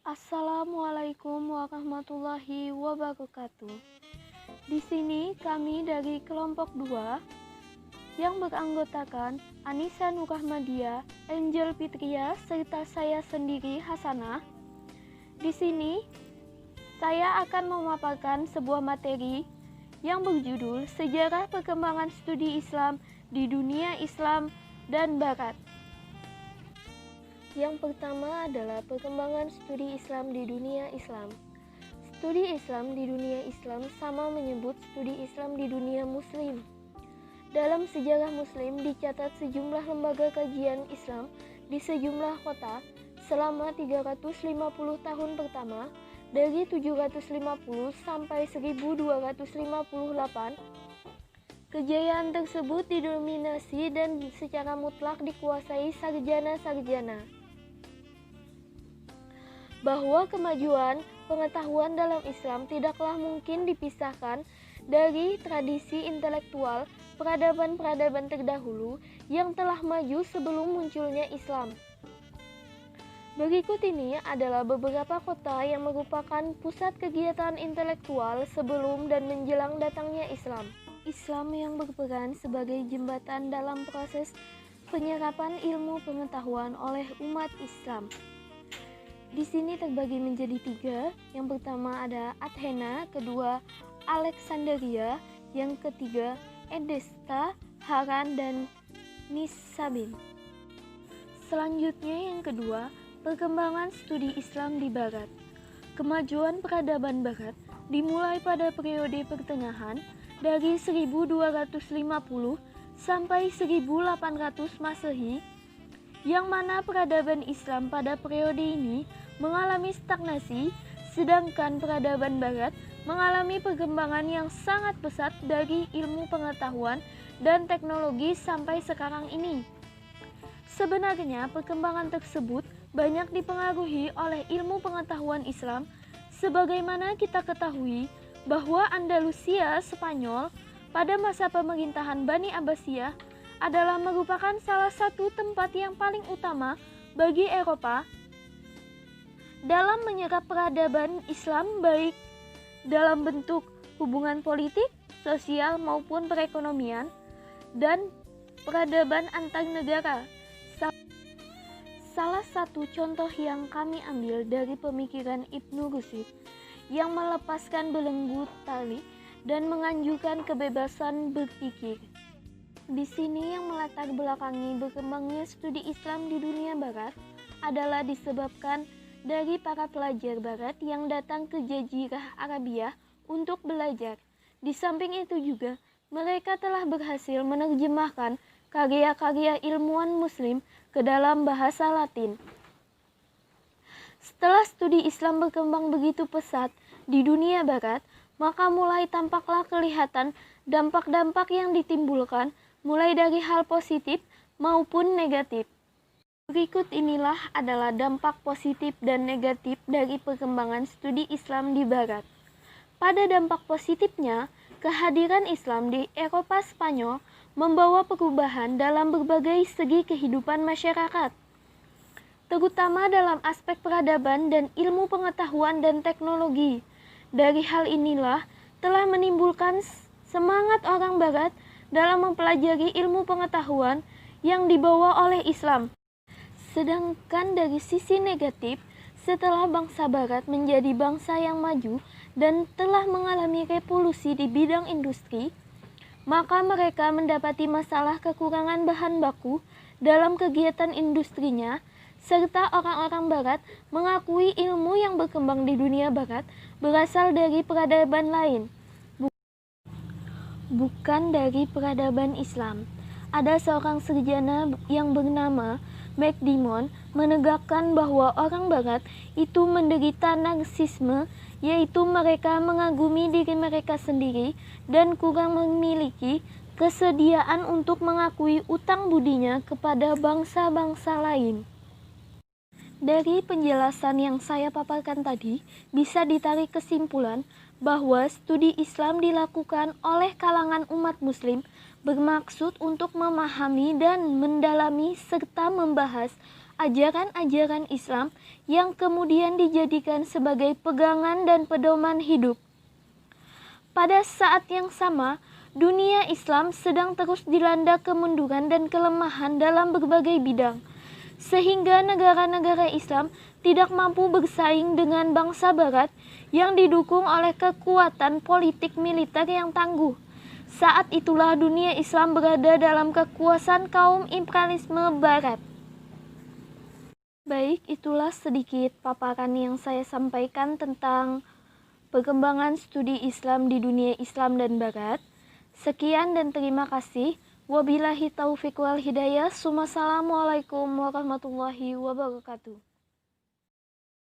Assalamualaikum warahmatullahi wabarakatuh. Di sini kami dari kelompok 2 yang beranggotakan Anissa Nurrahmadia, Angel Fitria, serta saya sendiri Hasanah. Di sini saya akan memaparkan sebuah materi yang berjudul Sejarah Perkembangan Studi Islam di Dunia Islam dan Barat. Yang pertama adalah perkembangan studi Islam di dunia Islam. Studi Islam di dunia Islam sama menyebut studi Islam di dunia Muslim. Dalam sejarah Muslim dicatat sejumlah lembaga kajian Islam di sejumlah kota selama 350 tahun pertama dari 750 sampai 1258. Kejayaan tersebut didominasi dan secara mutlak dikuasai sarjana-sarjana. Bahwa kemajuan pengetahuan dalam Islam tidaklah mungkin dipisahkan dari tradisi intelektual peradaban-peradaban terdahulu yang telah maju sebelum munculnya Islam. Berikut ini adalah beberapa kota yang merupakan pusat kegiatan intelektual sebelum dan menjelang datangnya Islam. Islam yang berperan sebagai jembatan dalam proses penyerapan ilmu pengetahuan oleh umat Islam. Di sini terbagi menjadi 3. Yang pertama ada Athena, kedua Alexandria, yang ketiga Edesta, Haran, dan Nisabin. Selanjutnya yang kedua, perkembangan studi Islam di Barat. Kemajuan peradaban Barat dimulai pada periode pertengahan dari 1250 sampai 1800 Masehi, yang mana peradaban Islam pada periode ini mengalami stagnasi, sedangkan peradaban Barat mengalami perkembangan yang sangat pesat dari ilmu pengetahuan dan teknologi sampai sekarang ini. Sebenarnya perkembangan tersebut banyak dipengaruhi oleh ilmu pengetahuan Islam, sebagaimana kita ketahui bahwa Andalusia, Spanyol, pada masa pemerintahan Bani Abbasiyah adalah merupakan salah satu tempat yang paling utama bagi Eropa dalam menyerap peradaban Islam, baik dalam bentuk hubungan politik, sosial maupun perekonomian, dan peradaban antar negara. Salah satu contoh yang kami ambil dari pemikiran Ibnu Rushd yang melepaskan belenggu tali dan menganjurkan kebebasan berpikir. Di sini yang melatar belakangi berkembangnya studi Islam di dunia Barat adalah disebabkan dari para pelajar Barat yang datang ke Jazirah Arabia untuk belajar. Di samping itu juga, mereka telah berhasil menerjemahkan karya-karya ilmuwan Muslim ke dalam bahasa Latin. Setelah studi Islam berkembang begitu pesat di dunia Barat, maka mulai tampaklah kelihatan dampak-dampak yang ditimbulkan, mulai dari hal positif maupun negatif. Berikut inilah adalah dampak positif dan negatif dari perkembangan studi Islam di Barat. Pada dampak positifnya, kehadiran Islam di Eropa Spanyol membawa perubahan dalam berbagai segi kehidupan masyarakat, terutama dalam aspek peradaban dan ilmu pengetahuan dan teknologi. Dari hal inilah telah menimbulkan semangat orang Barat dalam mempelajari ilmu pengetahuan yang dibawa oleh Islam. Sedangkan dari sisi negatif, setelah bangsa Barat menjadi bangsa yang maju dan telah mengalami revolusi di bidang industri, maka mereka mendapati masalah kekurangan bahan baku dalam kegiatan industrinya, serta orang-orang Barat mengakui ilmu yang berkembang di dunia Barat berasal dari peradaban lain, bukan dari peradaban Islam. Ada seorang sarjana yang bernama McDiarmid menegakkan bahwa orang Barat itu menderita narsisme, yaitu mereka mengagumi diri mereka sendiri dan kurang memiliki kesediaan untuk mengakui utang budinya kepada bangsa-bangsa lain. Dari penjelasan yang saya paparkan tadi, bisa ditarik kesimpulan bahwa studi Islam dilakukan oleh kalangan umat Muslim bermaksud untuk memahami dan mendalami serta membahas ajaran-ajaran Islam yang kemudian dijadikan sebagai pegangan dan pedoman hidup. Pada saat yang sama, dunia Islam sedang terus dilanda kemunduran dan kelemahan dalam berbagai bidang, sehingga negara-negara Islam tidak mampu bersaing dengan bangsa Barat yang didukung oleh kekuatan politik militer yang tangguh. Saat itulah dunia Islam berada dalam kekuasaan kaum imperialisme Barat. Baik, itulah sedikit paparan yang saya sampaikan tentang perkembangan studi Islam di dunia Islam dan Barat. Sekian dan terima kasih. Wabillahi taufiq wal hidayah. Wassalamualaikum warahmatullahi wabarakatuh.